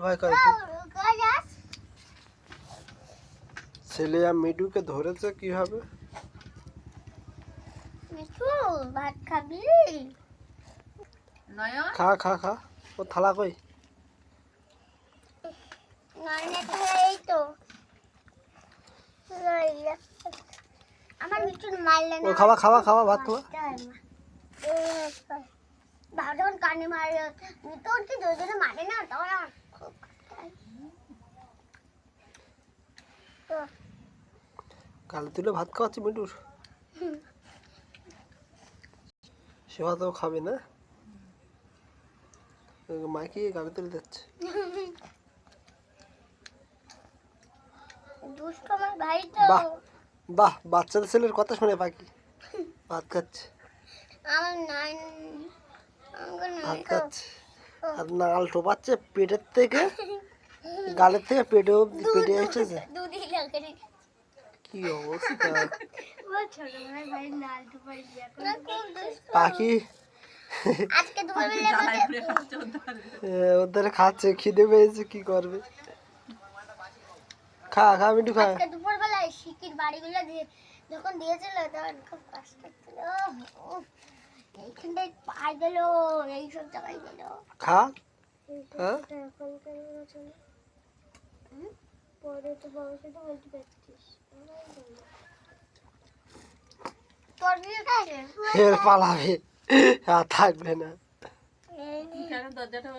ভয় করে ছেলে আর মিঠুকে ধরেছে কিভাবে? মিঠু ভাত খাবি? খা খা খা। ও থালা কই? এই তো আমার মিঠু মারলে ও না। খাওয়া খাওয়া খাওয়া ভাত খাওয়া। যখন কানে মারে তোর কি দুজনে মারে না তখন গালে তুলে ভাত খাওয়াচ্ছি মিঠুর। সে ভাত ও খাবে না, মাকে গালে তুলে দিচ্ছে। দুষ্ট আমার ভাই তো। বাহ বাহ, বাচ্চাদের ছেলের কথা শুনে পাখি ভাত খাচ্ছে। আমার নাই ভাত খাচ্ছে আর নাল টোপাচ্ছে পেটের থেকে, গালের থেকে পেটে অবধি, পেটে এসেছে। দুধই লাগে কি অবস্থা ছোট ভাই নাল টোপাই পাখি। আজকে দুপুরবেলা ওদের খাচ্ছে, খিদে পেয়েছে, কি করবে? খা খা মিঠু খা। আজকে দুপুরবেলায় শিকির বাড়িগুলো দিয়ে যখন দিয়েছিল তখন খুব কষ্ট হচ্ছিল। এইখানটায় পাই গেল, এইসব জায়গায় গেল। খা। হ্যাঁ পরে তো বাবার সাথে বলতে পারছিস তোর দিয়ে খাইলে ফের পালাবে আর থাকবে না। দরজাটা